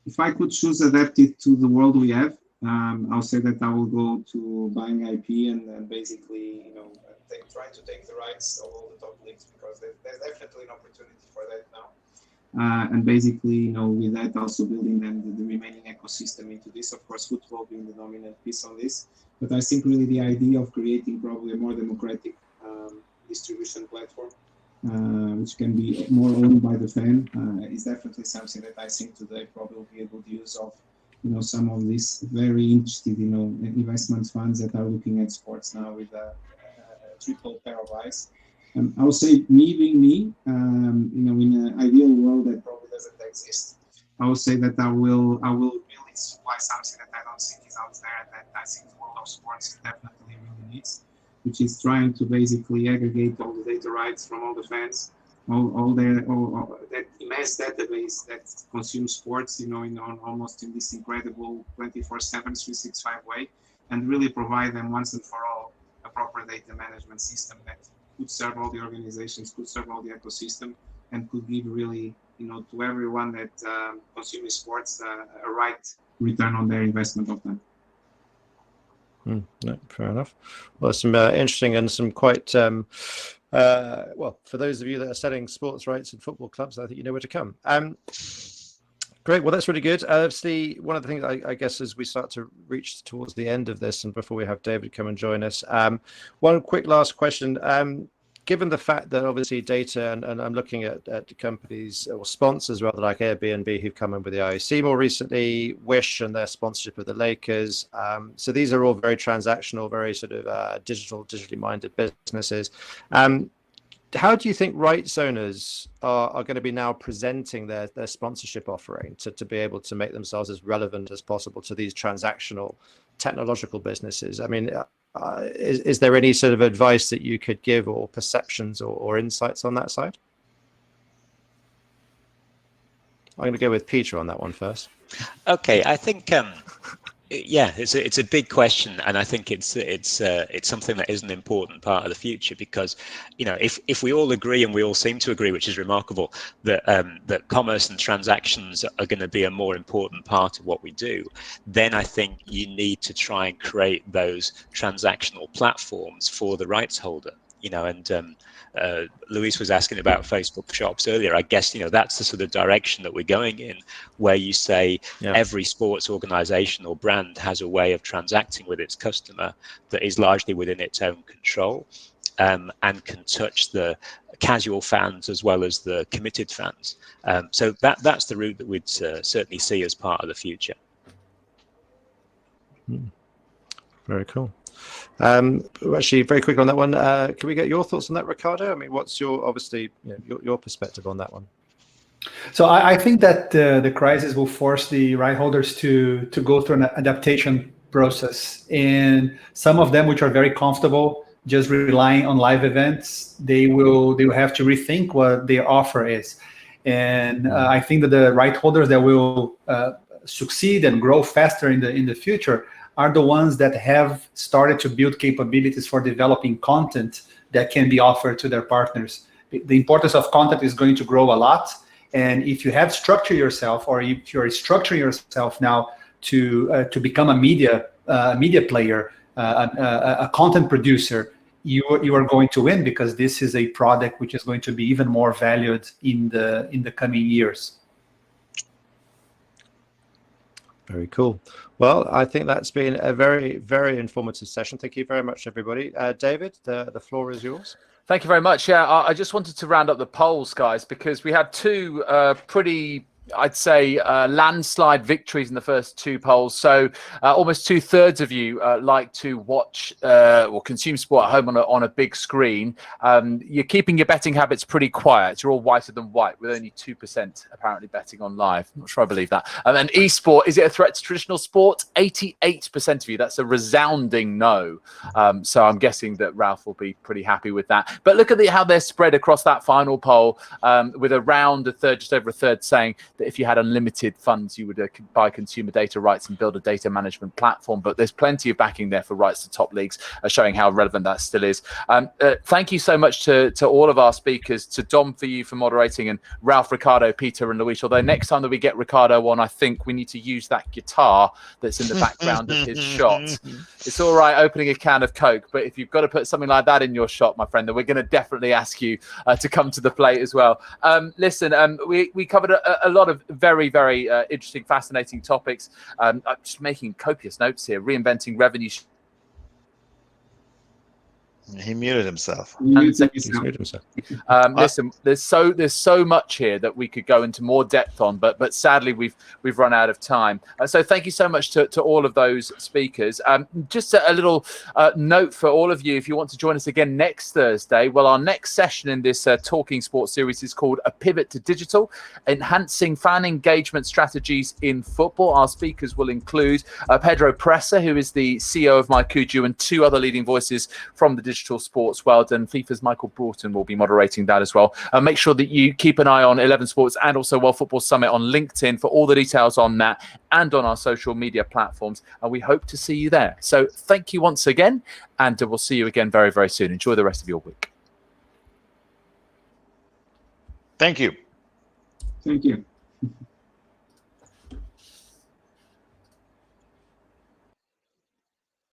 if I could choose adapted to the world we have, I'll say that I will go to buying IP and basically, trying to take the rights of all the top leagues, because there's definitely an opportunity for that now. And basically, with that, also building then the remaining ecosystem into this. Of course, football being the dominant piece on this. But I think really the idea of creating probably a more democratic distribution platform, which can be more owned by the fan, is definitely something that I think today probably will be a good use of, some of these very interested, investment funds that are looking at sports now with a triple pair of eyes. I would say, me being me, in an ideal world that probably doesn't exist, I would say that I will really supply something that I don't think is out there, that I think the world of sports definitely really needs, which is trying to basically aggregate all the data rights from all the fans, all that immense database that consumes sports, almost in this incredible 24/7, 365 way, and really provide them once and for all a proper data management system that could serve all the organizations, could serve all the ecosystem, and could give really, to everyone that consumes sports a right return on their investment of them. No, fair enough. Well, some interesting and some quite well, for those of you that are selling sports rights in football clubs, I think you know where to come. Great. Well, that's really good. Obviously, one of the things I guess as we start to reach towards the end of this, and before we have David come and join us, one quick last question. Given the fact that obviously data, and I'm looking at companies or sponsors rather, like Airbnb, who've come in with the IOC more recently, Wish and their sponsorship of the Lakers. So these are all very transactional, very sort of digitally minded businesses. How do you think rights owners are going to be now presenting their sponsorship offering to be able to make themselves as relevant as possible to these transactional technological businesses? I mean, is there any sort of advice that you could give, or perceptions or insights on that side? I'm going to go with Peter on that one first. Okay, I think yeah, it's a big question, and I think it's something that is an important part of the future, because if we all agree, and we all seem to agree, which is remarkable, that that commerce and transactions are going to be a more important part of what we do, then I think you need to try and create those transactional platforms for the rights holder. And Luis was asking about Facebook shops earlier. I guess that's the sort of direction that we're going in, where you say every sports organization or brand has a way of transacting with its customer that is largely within its own control, and can touch the casual fans as well as the committed fans. So that's the route that we'd certainly see as part of the future. Very cool. Actually, very quick on that one. Can we get your thoughts on that, Ricardo? I mean, what's your, obviously, your perspective on that one? So I think that the crisis will force the right holders to go through an adaptation process, and some of them which are very comfortable just relying on live events, they will have to rethink what their offer is. And I think that the right holders that will succeed and grow faster in the future are the ones that have started to build capabilities for developing content that can be offered to their partners. The importance of content is going to grow a lot. And if you have structured yourself, or if you're structuring yourself now to become a media player, a content producer, you are going to win, because this is a product which is going to be even more valued in the coming years. Very cool. Well, I think that's been a very, very informative session. Thank you very much, everybody. David, the floor is yours. Thank you very much. Yeah, I just wanted to round up the polls, guys, because we had two pretty, I'd say, landslide victories in the first two polls. So almost 2/3 of you like to watch or consume sport at home on a big screen. You're keeping your betting habits pretty quiet. You're all whiter than white, with only 2% apparently betting on live. I'm not sure I believe that. And esport, is it a threat to traditional sport? 88% of you. That's a resounding no. So I'm guessing that Ralph will be pretty happy with that. But look at how they're spread across that final poll, with around a third, just over a third, saying that if you had unlimited funds, you would buy consumer data rights and build a data management platform. But there's plenty of backing there for rights to top leagues, showing how relevant that still is. Thank you so much to all of our speakers, to Dom for you for moderating, and Ralph, Ricardo, Peter, and Luis. Although next time that we get Ricardo on, I think we need to use that guitar that's in the background of his shot. It's all right opening a can of Coke, but if you've got to put something like that in your shot, my friend, then we're going to definitely ask you to come to the plate as well. Listen, we covered a lot of very, very interesting, fascinating topics. I'm just making copious notes here. Reinventing revenue. He muted himself. He's muted himself. Listen, there's so much here that we could go into more depth on, but sadly we've run out of time. So thank you so much to all of those speakers. Just a little note for all of you, if you want to join us again next Thursday. Well, our next session in this Talking Sports series is called A Pivot to Digital: Enhancing Fan Engagement Strategies in Football. Our speakers will include Pedro Presa, who is the CEO of MyCujoo, and two other leading voices from the digital sports world, and FIFA's Michael Broughton will be moderating that as well. Make sure that you keep an eye on 11 Sports and also World Football Summit on LinkedIn for all the details on that, and on our social media platforms, and we hope to see you there. So thank you once again, and we'll see you again very, very soon. Enjoy the rest of your week. Thank you. Thank you.